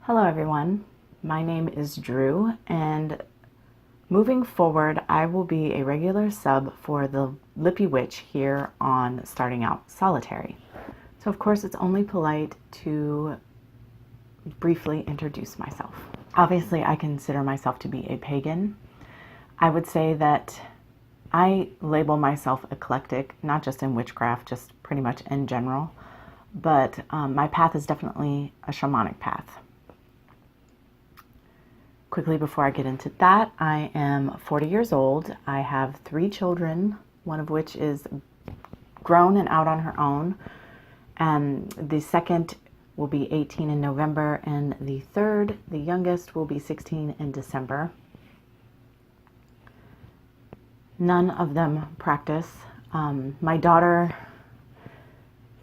Hello everyone, my name is Drew, and moving forward I will be a regular sub for the Lippy Witch here on Starting Out Solitary. So of course it's only polite to briefly introduce myself. Obviously I consider myself to be a pagan. I would say that I label myself eclectic, not just in witchcraft, just pretty much in general, but my path is definitely a shamanic path. Quickly before I get into that, I am 40 years old. I have 3 children, one of which is grown and out on her own, and the second will be 18 in November, and the third, the youngest, will be 16 in December. None of them practice. My daughter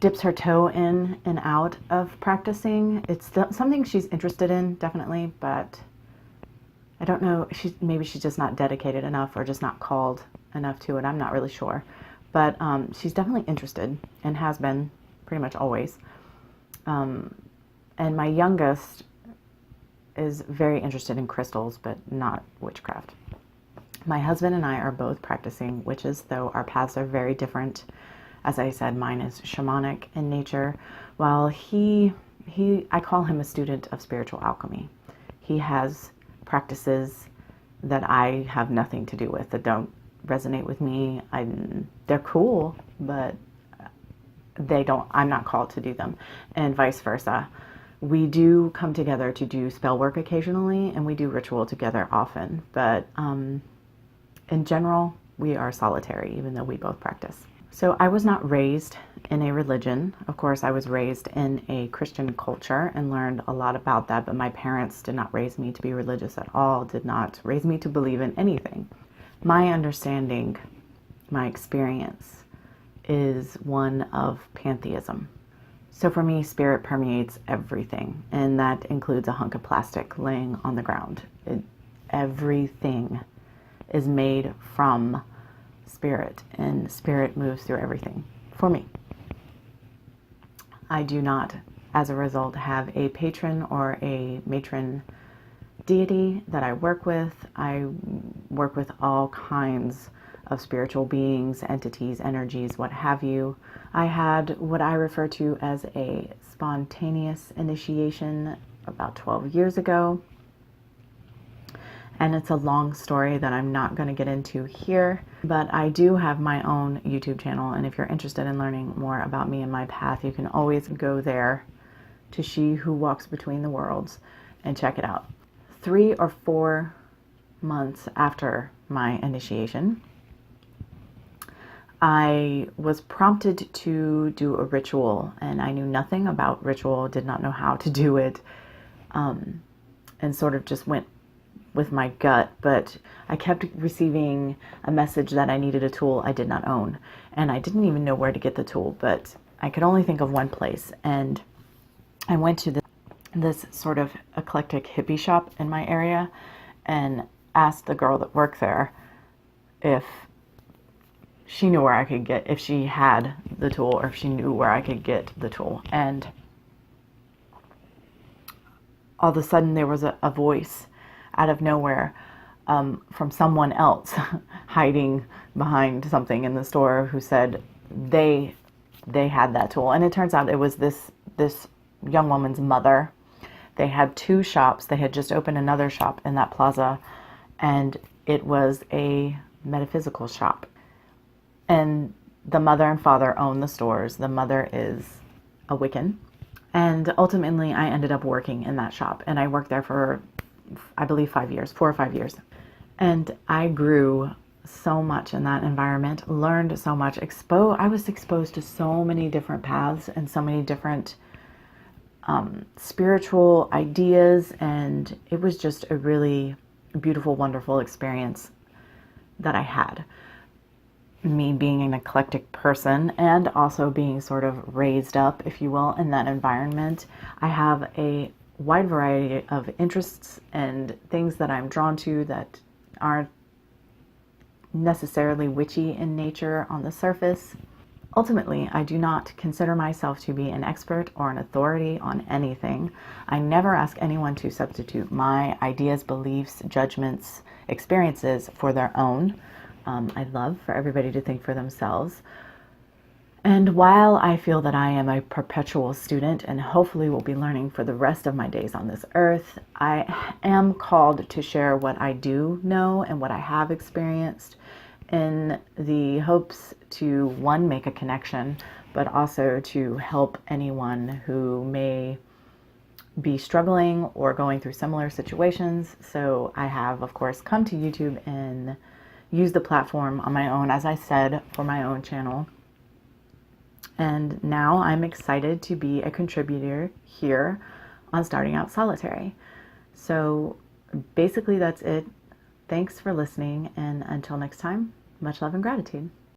dips her toe in and out of practicing. It's something she's interested in, definitely, but I don't know, maybe she's just not dedicated enough or just not called enough to it. I'm not really sure. But she's definitely interested and has been pretty much always. And my youngest is very interested in crystals, but not witchcraft. My husband and I are both practicing witches, though our paths are very different. As I said, mine is shamanic in nature, while I call him a student of spiritual alchemy. He has practices that I have nothing to do with, that don't resonate with me. They're cool, but I'm not called to do them, and vice versa. We do come together to do spell work occasionally, and we do ritual together often, but in general, we are solitary, even though we both practice. So I was not raised in a religion. Of course, I was raised in a Christian culture and learned a lot about that, but my parents did not raise me to be religious at all, did not raise me to believe in anything. My understanding, my experience, is one of pantheism. So for me, spirit permeates everything, and that includes a hunk of plastic laying on the ground. Everything is made from spirit, and spirit moves through everything for me. I do not, as a result, have a patron or a matron deity that I work with. I work with all kinds of spiritual beings, entities, energies, what have you. I had what I refer to as a spontaneous initiation about 12 years ago. And it's a long story that I'm not going to get into here, but I do have my own YouTube channel, and if you're interested in learning more about me and my path, you can always go there to She Who Walks Between the Worlds and check it out. 3 or 4 months after my initiation, I was prompted to do a ritual, and I knew nothing about ritual, did not know how to do it, and sort of just went with my gut, but I kept receiving a message that I needed a tool I did not own, and I didn't even know where to get the tool, but I could only think of one place, and I went to this sort of eclectic hippie shop in my area and asked the girl that worked there if she knew where I could get, if she had the tool, or if she knew where I could get the tool. And all of a sudden there was a voice out of nowhere from someone else hiding behind something in the store who said they had that tool. And it turns out it was this young woman's mother. They had 2 shops. They had just opened another shop in that plaza, and it was a metaphysical shop. And the mother and father own the stores. The mother is a Wiccan. And ultimately I ended up working in that shop, and I worked there for, I believe, 4 or 5 years. And I grew so much in that environment, learned so much, I was exposed to so many different paths and so many different spiritual ideas, and it was just a really beautiful, wonderful experience that I had. Me being an eclectic person and also being sort of raised up, if you will, in that environment, I have a wide variety of interests and things that I'm drawn to that aren't necessarily witchy in nature on the surface. Ultimately, I do not consider myself to be an expert or an authority on anything. I never ask anyone to substitute my ideas, beliefs, judgments, experiences for their own. I'd love for everybody to think for themselves. And while I feel that I am a perpetual student and hopefully will be learning for the rest of my days on this earth, I am called to share what I do know and what I have experienced in the hopes to, one, make a connection, but also to help anyone who may be struggling or going through similar situations. So I have, of course, come to YouTube and used the platform on my own, as I said, for my own channel. And now I'm excited to be a contributor here on Starting Out Solitary. So basically that's it. Thanks for listening, and until next time, much love and gratitude.